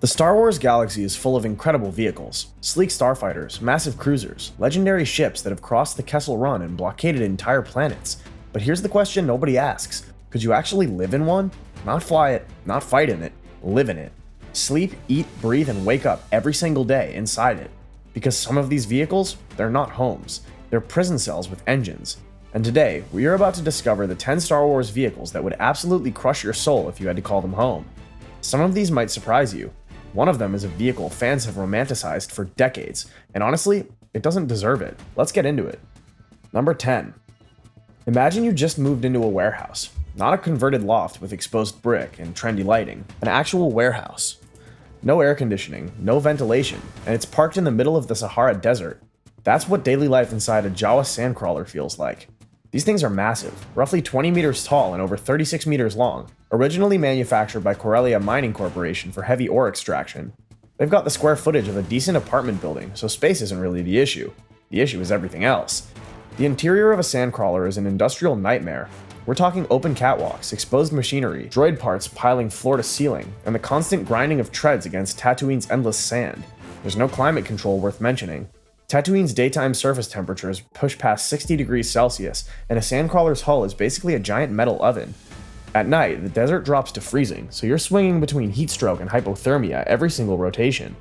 The Star Wars galaxy is full of incredible vehicles, sleek starfighters, massive cruisers, legendary ships that have crossed the Kessel Run and blockaded entire planets. But here's the question nobody asks. Could you actually live in one? Not fly it, not fight in it, live in it. Sleep, eat, breathe, and wake up every single day inside it. Because some of these vehicles, they're not homes. They're prison cells with engines. And today, we are about to discover the 10 Star Wars vehicles that would absolutely crush your soul if you had to call them home. Some of these might surprise you. One of them is a vehicle fans have romanticized for decades, and honestly, it doesn't deserve it. Let's get into it. Number 10. Imagine you just moved into a warehouse. Not a converted loft with exposed brick and trendy lighting, an actual warehouse. No air conditioning, no ventilation, and it's parked in the middle of the Sahara Desert. That's what daily life inside a Jawa sandcrawler feels like. These things are massive, roughly 20 meters tall and over 36 meters long, originally manufactured by Corellia Mining Corporation for heavy ore extraction. They've got the square footage of a decent apartment building, so space isn't really the issue. The issue is everything else. The interior of a sandcrawler is an industrial nightmare. We're talking open catwalks, exposed machinery, droid parts piling floor to ceiling, and the constant grinding of treads against Tatooine's endless sand. There's no climate control worth mentioning. Tatooine's daytime surface temperatures push past 60 degrees Celsius, and a sandcrawler's hull is basically a giant metal oven. At night, the desert drops to freezing, so you're swinging between heat stroke and hypothermia every single rotation.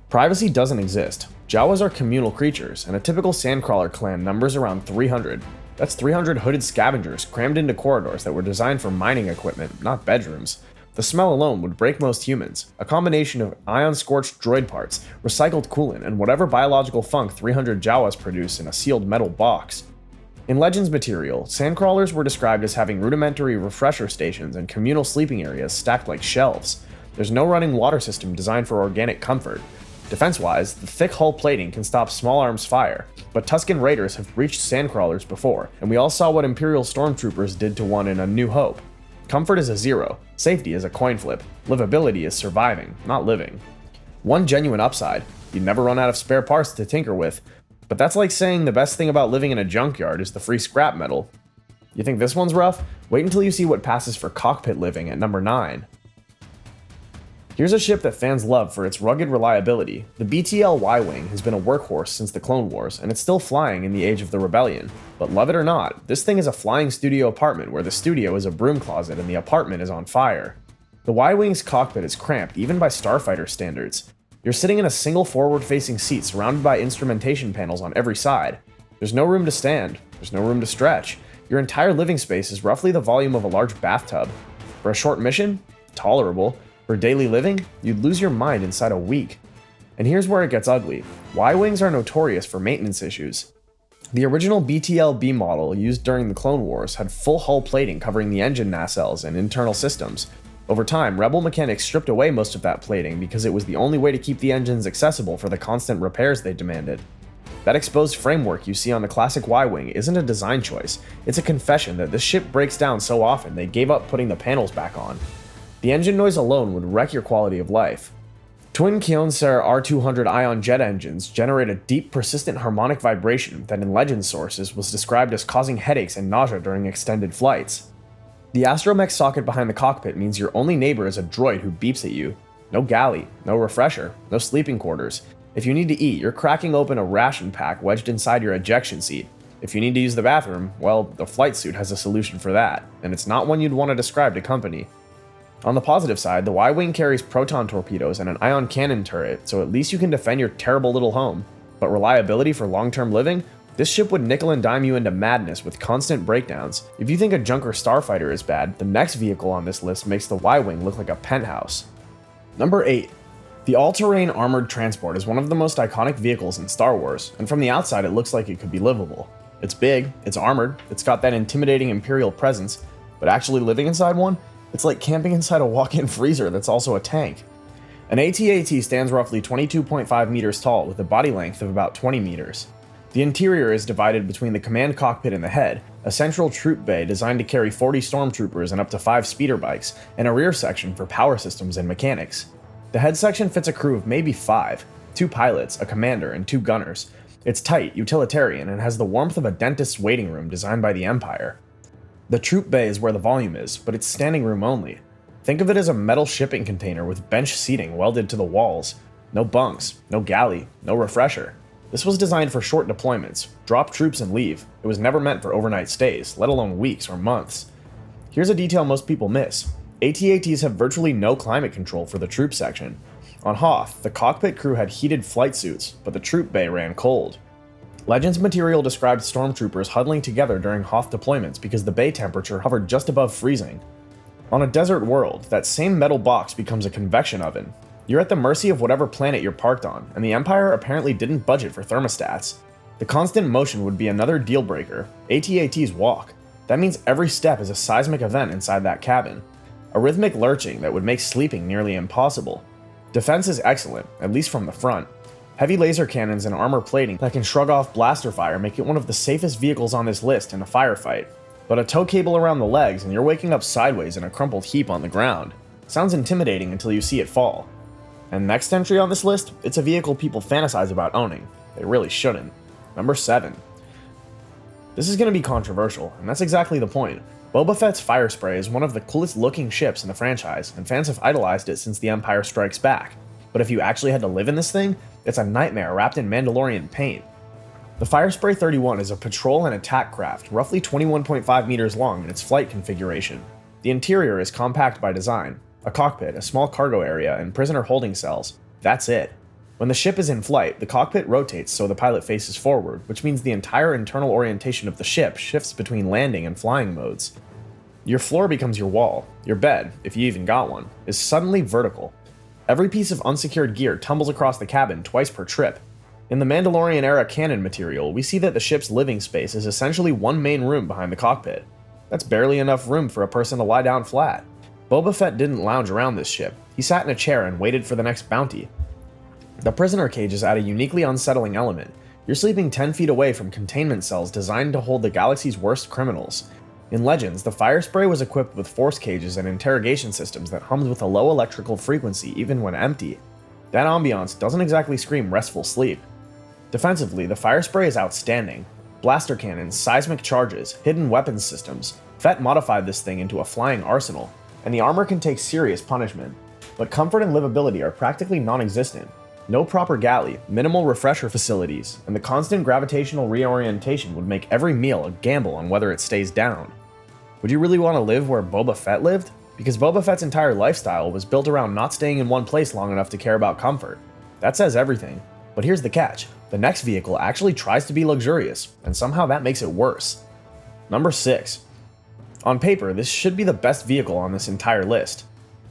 Privacy doesn't exist. Jawas are communal creatures, and a typical sandcrawler clan numbers around 300. That's 300 hooded scavengers crammed into corridors that were designed for mining equipment, not bedrooms. The smell alone would break most humans. A combination of ion-scorched droid parts, recycled coolant, and whatever biological funk 300 Jawas produce in a sealed metal box. In Legends material, sandcrawlers were described as having rudimentary refresher stations and communal sleeping areas stacked like shelves. There's no running water system designed for organic comfort. Defense-wise, the thick hull plating can stop small arms fire, but Tusken Raiders have breached sandcrawlers before, and we all saw what Imperial stormtroopers did to one in A New Hope. Comfort is a zero, safety is a coin flip, livability is surviving, not living. One genuine upside, you'd never run out of spare parts to tinker with, but that's like saying the best thing about living in a junkyard is the free scrap metal. You think this one's rough? Wait until you see what passes for cockpit living at number 9. Here's a ship that fans love for its rugged reliability. The BTL Y-wing has been a workhorse since the Clone Wars, and it's still flying in the age of the Rebellion. But love it or not, this thing is a flying studio apartment where the studio is a broom closet and the apartment is on fire. The Y-wing's cockpit is cramped even by starfighter standards. You're sitting in a single forward-facing seat surrounded by instrumentation panels on every side. There's no room to stand, there's no room to stretch. Your entire living space is roughly the volume of a large bathtub. For a short mission? Tolerable. For daily living, you'd lose your mind inside a week. And here's where it gets ugly. Y-wings are notorious for maintenance issues. The original BTL-B model used during the Clone Wars had full hull plating covering the engine nacelles and internal systems. Over time, Rebel mechanics stripped away most of that plating because it was the only way to keep the engines accessible for the constant repairs they demanded. That exposed framework you see on the classic Y-wing isn't a design choice, it's a confession that this ship breaks down so often they gave up putting the panels back on. The engine noise alone would wreck your quality of life. Twin Kyocera R200 ion jet engines generate a deep, persistent harmonic vibration that in legend sources was described as causing headaches and nausea during extended flights. The astromech socket behind the cockpit means your only neighbor is a droid who beeps at you. No galley, no refresher, no sleeping quarters. If you need to eat, you're cracking open a ration pack wedged inside your ejection seat. If you need to use the bathroom, well, the flight suit has a solution for that, and it's not one you'd want to describe to company. On the positive side, the Y-wing carries proton torpedoes and an ion cannon turret, so at least you can defend your terrible little home. But reliability for long-term living? This ship would nickel and dime you into madness with constant breakdowns. If you think a Junker starfighter is bad, the next vehicle on this list makes the Y-wing look like a penthouse. Number 8. The all-terrain armored transport is one of the most iconic vehicles in Star Wars, and from the outside it looks like it could be livable. It's big, it's armored, it's got that intimidating Imperial presence, but actually living inside one? It's like camping inside a walk-in freezer that's also a tank. An AT-AT stands roughly 22.5 meters tall with a body length of about 20 meters. The interior is divided between the command cockpit and the head, a central troop bay designed to carry 40 stormtroopers and up to 5 speeder bikes, and a rear section for power systems and mechanics. The head section fits a crew of maybe 5, 2 pilots, a commander, and 2 gunners. It's tight, utilitarian, and has the warmth of a dentist's waiting room designed by the Empire. The troop bay is where the volume is, but it's standing room only. Think of it as a metal shipping container with bench seating welded to the walls. No bunks, no galley, no refresher. This was designed for short deployments, drop troops and leave. It was never meant for overnight stays, let alone weeks or months. Here's a detail most people miss. AT-ATs have virtually no climate control for the troop section. On Hoth, the cockpit crew had heated flight suits, but the troop bay ran cold. Legends material described stormtroopers huddling together during Hoth deployments because the bay temperature hovered just above freezing. On a desert world, that same metal box becomes a convection oven. You're at the mercy of whatever planet you're parked on, and the Empire apparently didn't budget for thermostats. The constant motion would be another deal breaker. AT-ATs walk. That means every step is a seismic event inside that cabin. A rhythmic lurching that would make sleeping nearly impossible. Defense is excellent, at least from the front. Heavy laser cannons and armor plating that can shrug off blaster fire make it one of the safest vehicles on this list in a firefight. But a tow cable around the legs and you're waking up sideways in a crumpled heap on the ground. Sounds intimidating until you see it fall. And next entry on this list, it's a vehicle people fantasize about owning. They really shouldn't. Number 7. This is going to be controversial, and that's exactly the point. Boba Fett's Firespray is one of the coolest looking ships in the franchise, and fans have idolized it since The Empire Strikes Back. But if you actually had to live in this thing, it's a nightmare wrapped in Mandalorian paint. The Firespray 31 is a patrol and attack craft, roughly 21.5 meters long in its flight configuration. The interior is compact by design. A cockpit, a small cargo area, and prisoner holding cells. That's it. When the ship is in flight, the cockpit rotates so the pilot faces forward, which means the entire internal orientation of the ship shifts between landing and flying modes. Your floor becomes your wall. Your bed, if you even got one, is suddenly vertical. Every piece of unsecured gear tumbles across the cabin twice per trip. In the Mandalorian era canon material, we see that the ship's living space is essentially one main room behind the cockpit. That's barely enough room for a person to lie down flat. Boba Fett didn't lounge around this ship. He sat in a chair and waited for the next bounty. The prisoner cages add a uniquely unsettling element. You're sleeping 10 feet away from containment cells designed to hold the galaxy's worst criminals. In Legends, the Firespray was equipped with force cages and interrogation systems that hummed with a low electrical frequency even when empty. That ambiance doesn't exactly scream restful sleep. Defensively, the Firespray is outstanding. Blaster cannons, seismic charges, hidden weapons systems. Fett modified this thing into a flying arsenal, and the armor can take serious punishment. But comfort and livability are practically non-existent. No proper galley, minimal refresher facilities, and the constant gravitational reorientation would make every meal a gamble on whether it stays down. Would you really want to live where Boba Fett lived? Because Boba Fett's entire lifestyle was built around not staying in one place long enough to care about comfort. That says everything. But here's the catch. The next vehicle actually tries to be luxurious, and somehow that makes it worse. Number 6. On paper, this should be the best vehicle on this entire list.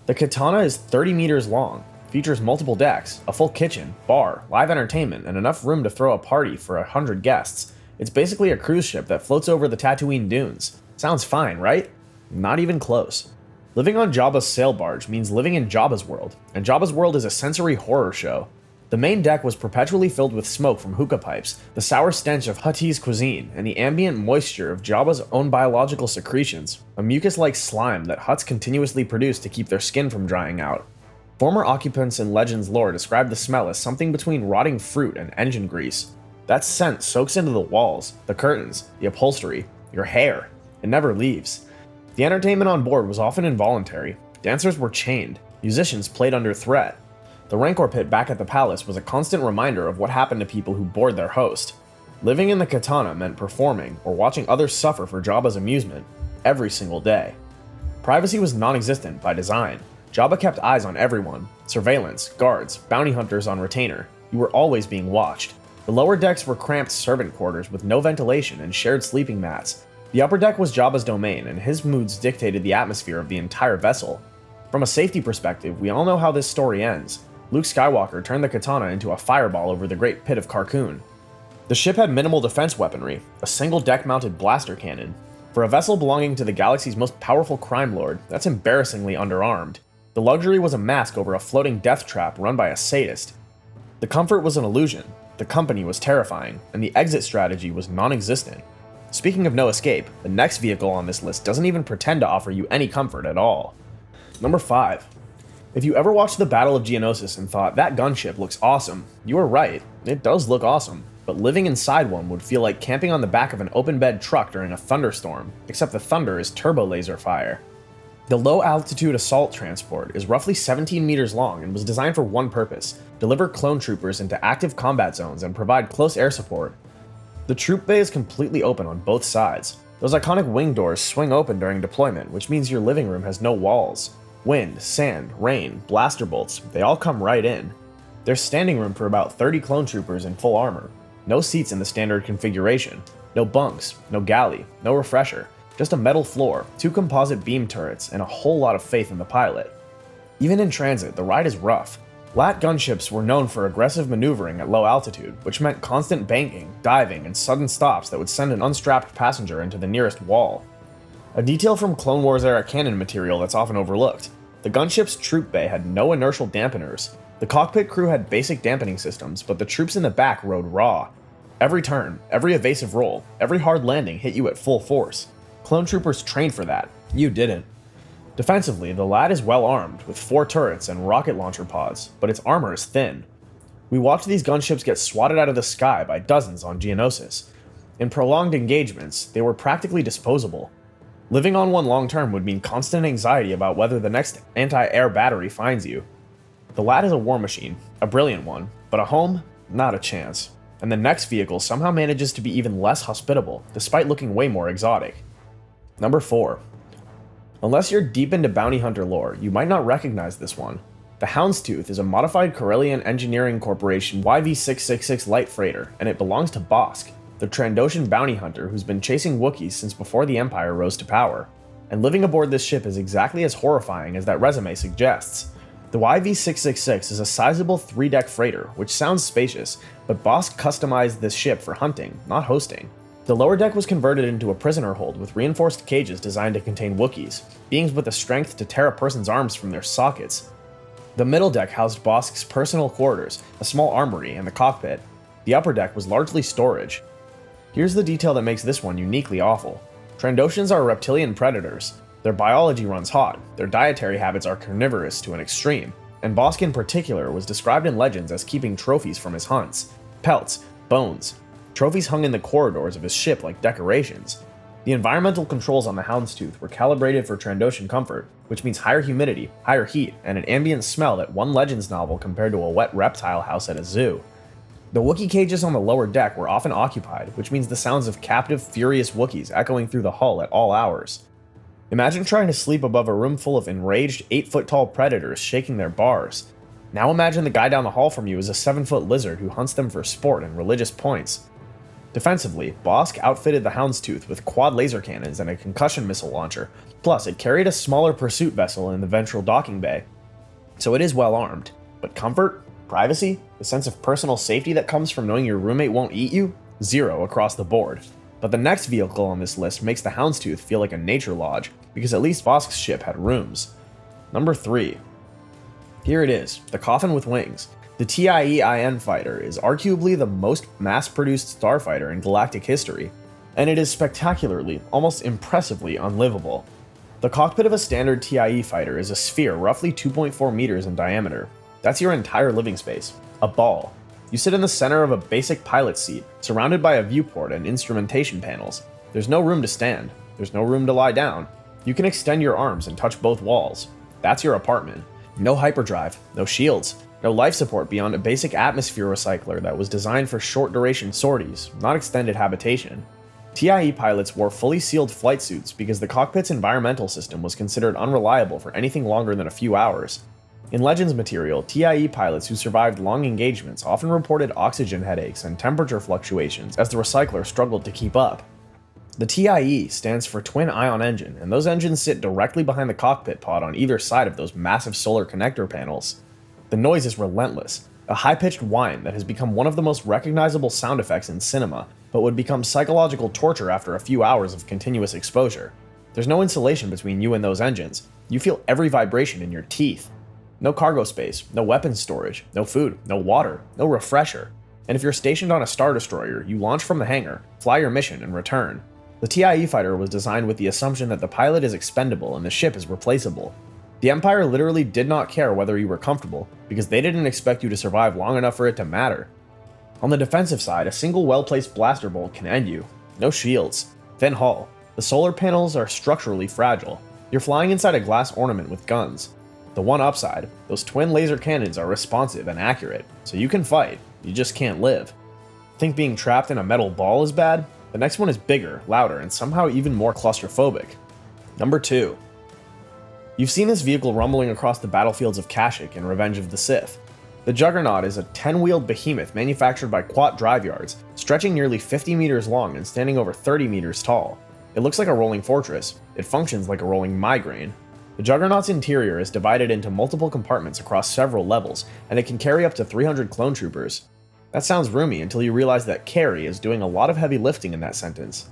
The Katana is 30 meters long, features multiple decks, a full kitchen, bar, live entertainment, and enough room to throw a party for 100 guests. It's basically a cruise ship that floats over the Tatooine dunes. Sounds fine, right? Not even close. Living on Jabba's sail barge means living in Jabba's world, and Jabba's world is a sensory horror show. The main deck was perpetually filled with smoke from hookah pipes, the sour stench of Huttese cuisine, and the ambient moisture of Jabba's own biological secretions, a mucus-like slime that Hutts continuously produce to keep their skin from drying out. Former occupants in Legends lore describe the smell as something between rotting fruit and engine grease. That scent soaks into the walls, the curtains, the upholstery, your hair. It never leaves. The entertainment on board was often involuntary. Dancers were chained. Musicians played under threat. The Rancor pit back at the palace was a constant reminder of what happened to people who bored their host. Living in the Katana meant performing or watching others suffer for Jabba's amusement every single day. Privacy was non-existent by design. Jabba kept eyes on everyone. Surveillance, guards, bounty hunters on retainer. You were always being watched. The lower decks were cramped servant quarters with no ventilation and shared sleeping mats. The upper deck was Jabba's domain, and his moods dictated the atmosphere of the entire vessel. From a safety perspective, we all know how this story ends. Luke Skywalker turned the Katana into a fireball over the Great Pit of Carkoon. The ship had minimal defense weaponry, a single deck-mounted blaster cannon. For a vessel belonging to the galaxy's most powerful crime lord, that's embarrassingly underarmed. The luxury was a mask over a floating death trap run by a sadist. The comfort was an illusion, the company was terrifying, and the exit strategy was non-existent. Speaking of no escape, the next vehicle on this list doesn't even pretend to offer you any comfort at all. Number 5. If you ever watched the Battle of Geonosis and thought, that gunship looks awesome, you were right, it does look awesome. But living inside one would feel like camping on the back of an open bed truck during a thunderstorm, except the thunder is turbo laser fire. The low-altitude assault transport is roughly 17 meters long and was designed for one purpose: deliver clone troopers into active combat zones and provide close air support. The troop bay is completely open on both sides. Those iconic wing doors swing open during deployment, which means your living room has no walls. Wind, sand, rain, blaster bolts, they all come right in. There's standing room for about 30 clone troopers in full armor. No seats in the standard configuration. No bunks, no galley, no refresher. Just a metal floor, 2 composite beam turrets, and a whole lot of faith in the pilot. Even in transit, the ride is rough. LAAT gunships were known for aggressive maneuvering at low altitude, which meant constant banking, diving, and sudden stops that would send an unstrapped passenger into the nearest wall. A detail from Clone Wars era canon material that's often overlooked: the gunship's troop bay had no inertial dampeners. The cockpit crew had basic dampening systems, but the troops in the back rode raw. Every turn, every evasive roll, every hard landing hit you at full force. Clone troopers trained for that. You didn't. Defensively, the LAAT is well armed, with 4 turrets and rocket launcher pods, but its armor is thin. We watched these gunships get swatted out of the sky by dozens on Geonosis. In prolonged engagements, they were practically disposable. Living on one long term would mean constant anxiety about whether the next anti-air battery finds you. The LAAT is a war machine, a brilliant one, but a home? Not a chance. And the next vehicle somehow manages to be even less hospitable, despite looking way more exotic. Number 4. Unless you're deep into bounty hunter lore, you might not recognize this one. The Houndstooth is a modified Corellian Engineering Corporation YV-666 light freighter, and it belongs to Bosk, the Trandoshan bounty hunter who's been chasing Wookiees since before the Empire rose to power. And living aboard this ship is exactly as horrifying as that resume suggests. The YV-666 is a sizable 3-deck freighter, which sounds spacious, but Bosk customized this ship for hunting, not hosting. The lower deck was converted into a prisoner hold with reinforced cages designed to contain Wookiees, beings with the strength to tear a person's arms from their sockets. The middle deck housed Bosk's personal quarters, a small armory, and the cockpit. The upper deck was largely storage. Here's the detail that makes this one uniquely awful. Trandoshans are reptilian predators. Their biology runs hot, their dietary habits are carnivorous to an extreme, and Bosk in particular was described in legends as keeping trophies from his hunts: pelts, bones. Trophies hung in the corridors of his ship like decorations. The environmental controls on the Houndstooth were calibrated for Trandoshan comfort, which means higher humidity, higher heat, and an ambient smell that one Legends novel compared to a wet reptile house at a zoo. The Wookiee cages on the lower deck were often occupied, which means the sounds of captive, furious Wookiees echoing through the hull at all hours. Imagine trying to sleep above a room full of enraged 8-foot-tall predators shaking their bars. Now imagine the guy down the hall from you is a 7-foot lizard who hunts them for sport and religious points. Defensively, Bosk outfitted the Houndstooth with quad laser cannons and a concussion missile launcher, plus it carried a smaller pursuit vessel in the ventral docking bay. So it is well armed, but comfort? Privacy? The sense of personal safety that comes from knowing your roommate won't eat you? Zero across the board. But the next vehicle on this list makes the Houndstooth feel like a nature lodge, because at least Bosk's ship had rooms. Number 3. Here it is, the Coffin with Wings. The TIE-IN fighter is arguably the most mass-produced starfighter in galactic history, and it is spectacularly, almost impressively unlivable. The cockpit of a standard TIE fighter is a sphere roughly 2.4 meters in diameter. That's your entire living space. A ball. You sit in the center of a basic pilot seat, surrounded by a viewport and instrumentation panels. There's no room to stand. There's no room to lie down. You can extend your arms and touch both walls. That's your apartment. No hyperdrive, no shields, no life support beyond a basic atmosphere recycler that was designed for short-duration sorties, not extended habitation. TIE pilots wore fully sealed flight suits because the cockpit's environmental system was considered unreliable for anything longer than a few hours. In Legends material, TIE pilots who survived long engagements often reported oxygen headaches and temperature fluctuations as the recycler struggled to keep up. The TIE stands for Twin Ion Engine, and those engines sit directly behind the cockpit pod on either side of those massive solar connector panels. The noise is relentless, a high-pitched whine that has become one of the most recognizable sound effects in cinema, but would become psychological torture after a few hours of continuous exposure. There's no insulation between you and those engines. You feel every vibration in your teeth. No cargo space, no weapons storage, no food, no water, no refresher. And if you're stationed on a Star Destroyer, you launch from the hangar, fly your mission, and return. The TIE fighter was designed with the assumption that the pilot is expendable and the ship is replaceable. The Empire literally did not care whether you were comfortable, because they didn't expect you to survive long enough for it to matter. On the defensive side, a single well-placed blaster bolt can end you. No shields. Thin hull. The solar panels are structurally fragile. You're flying inside a glass ornament with guns. The one upside, those twin laser cannons are responsive and accurate, so you can fight, you just can't live. Think being trapped in a metal ball is bad? The next one is bigger, louder, and somehow even more claustrophobic. Number 2. You've seen this vehicle rumbling across the battlefields of Kashyyyk in Revenge of the Sith. The Juggernaut is a 10-wheeled behemoth manufactured by Quat Drive Yards, stretching nearly 50 meters long and standing over 30 meters tall. It looks like a rolling fortress. It functions like a rolling migraine. The Juggernaut's interior is divided into multiple compartments across several levels, and it can carry up to 300 clone troopers. That sounds roomy until you realize that carry is doing a lot of heavy lifting in that sentence.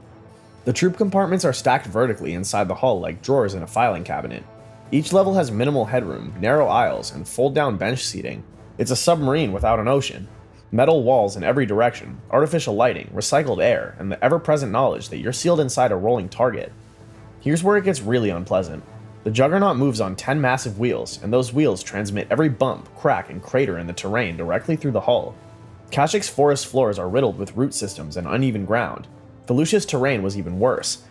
The troop compartments are stacked vertically inside the hull like drawers in a filing cabinet. Each level has minimal headroom, narrow aisles, and fold-down bench seating. It's a submarine without an ocean. Metal walls in every direction, artificial lighting, recycled air, and the ever-present knowledge that you're sealed inside a rolling target. Here's where it gets really unpleasant. The Juggernaut moves on 10 massive wheels, and those wheels transmit every bump, crack, and crater in the terrain directly through the hull. Kashyyyk's forest floors are riddled with root systems and uneven ground. Felucia's terrain was even worse.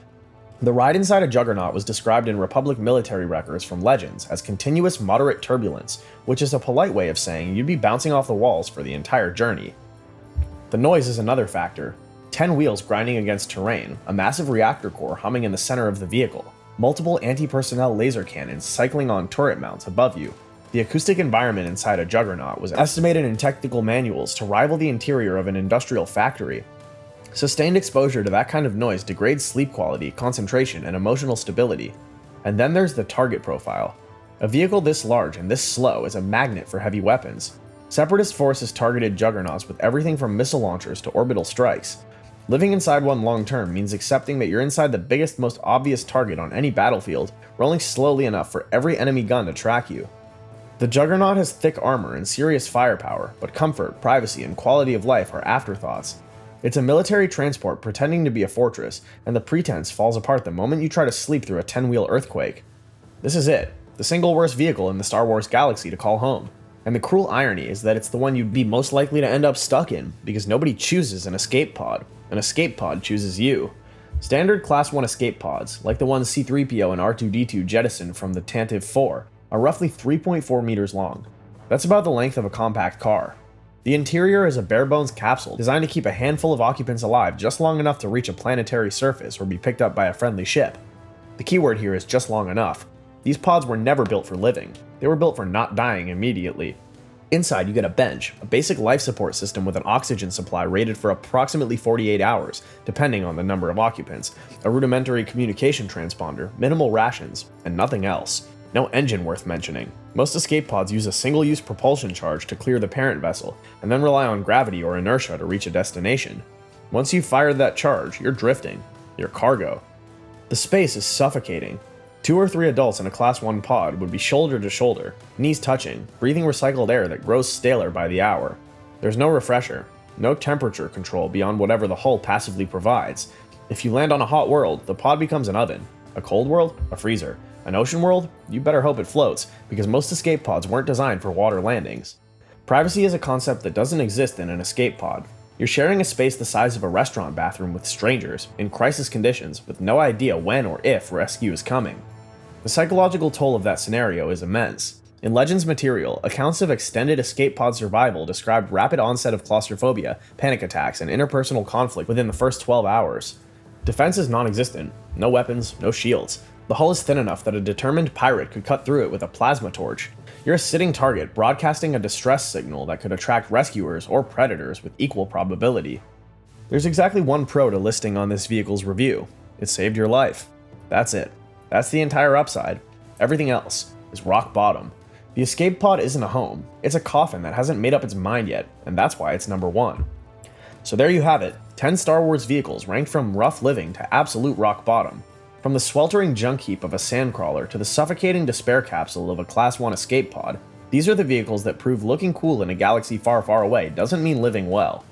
The ride inside a Juggernaut was described in Republic military records from Legends as continuous moderate turbulence, which is a polite way of saying you'd be bouncing off the walls for the entire journey. The noise is another factor. 10 wheels grinding against terrain, a massive reactor core humming in the center of the vehicle, multiple anti-personnel laser cannons cycling on turret mounts above you. The acoustic environment inside a Juggernaut was estimated in technical manuals to rival the interior of an industrial factory. Sustained exposure to that kind of noise degrades sleep quality, concentration, and emotional stability. And then there's the target profile. A vehicle this large and this slow is a magnet for heavy weapons. Separatist forces targeted Juggernauts with everything from missile launchers to orbital strikes. Living inside one long term means accepting that you're inside the biggest, most obvious target on any battlefield, rolling slowly enough for every enemy gun to track you. The Juggernaut has thick armor and serious firepower, but comfort, privacy, and quality of life are afterthoughts. It's a military transport pretending to be a fortress, and the pretense falls apart the moment you try to sleep through a 10-wheel earthquake. This is it, the single worst vehicle in the Star Wars galaxy to call home. And the cruel irony is that it's the one you'd be most likely to end up stuck in, because nobody chooses an escape pod. An escape pod chooses you. Standard Class 1 escape pods, like the ones C-3PO and R2-D2 jettisoned from the Tantive 4, are roughly 3.4 meters long. That's about the length of a compact car. The interior is a bare-bones capsule designed to keep a handful of occupants alive just long enough to reach a planetary surface or be picked up by a friendly ship. The keyword here is just long enough. These pods were never built for living. They were built for not dying immediately. Inside, you get a bench, a basic life support system with an oxygen supply rated for approximately 48 hours, depending on the number of occupants, a rudimentary communication transponder, minimal rations, and nothing else. No engine worth mentioning. Most escape pods use a single-use propulsion charge to clear the parent vessel, and then rely on gravity or inertia to reach a destination. Once you've fired that charge, you're drifting. You're cargo. The space is suffocating. 2 or 3 adults in a Class 1 pod would be shoulder to shoulder, knees touching, breathing recycled air that grows staler by the hour. There's no refresher, no temperature control beyond whatever the hull passively provides. If you land on a hot world, the pod becomes an oven. A cold world, a freezer. An ocean world? You better hope it floats, because most escape pods weren't designed for water landings. Privacy is a concept that doesn't exist in an escape pod. You're sharing a space the size of a restaurant bathroom with strangers, in crisis conditions, with no idea when or if rescue is coming. The psychological toll of that scenario is immense. In Legends material, accounts of extended escape pod survival described rapid onset of claustrophobia, panic attacks, and interpersonal conflict within the first 12 hours. Defense is non-existent. No weapons, no shields. The hull is thin enough that a determined pirate could cut through it with a plasma torch. You're a sitting target broadcasting a distress signal that could attract rescuers or predators with equal probability. There's exactly one pro to listing on this vehicle's review. It saved your life. That's it. That's the entire upside. Everything else is rock bottom. The escape pod isn't a home. It's a coffin that hasn't made up its mind yet, and that's why it's number 1. So there you have it, 10 Star Wars vehicles ranked from rough living to absolute rock bottom. From the sweltering junk heap of a sandcrawler to the suffocating despair capsule of a Class 1 escape pod, these are the vehicles that prove looking cool in a galaxy far, far away doesn't mean living well.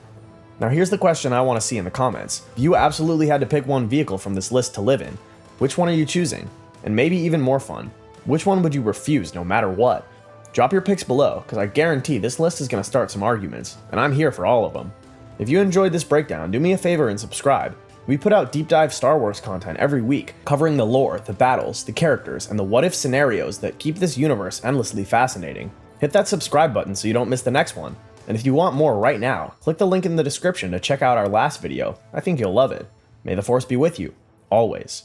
Now here's the question I want to see in the comments. If you absolutely had to pick one vehicle from this list to live in, which one are you choosing? And maybe even more fun, which one would you refuse no matter what? Drop your picks below, because I guarantee this list is going to start some arguments, and I'm here for all of them. If you enjoyed this breakdown, do me a favor and subscribe. We put out deep dive Star Wars content every week, covering the lore, the battles, the characters, and the what-if scenarios that keep this universe endlessly fascinating. Hit that subscribe button so you don't miss the next one. And if you want more right now, click the link in the description to check out our last video. I think you'll love it. May the Force be with you, always.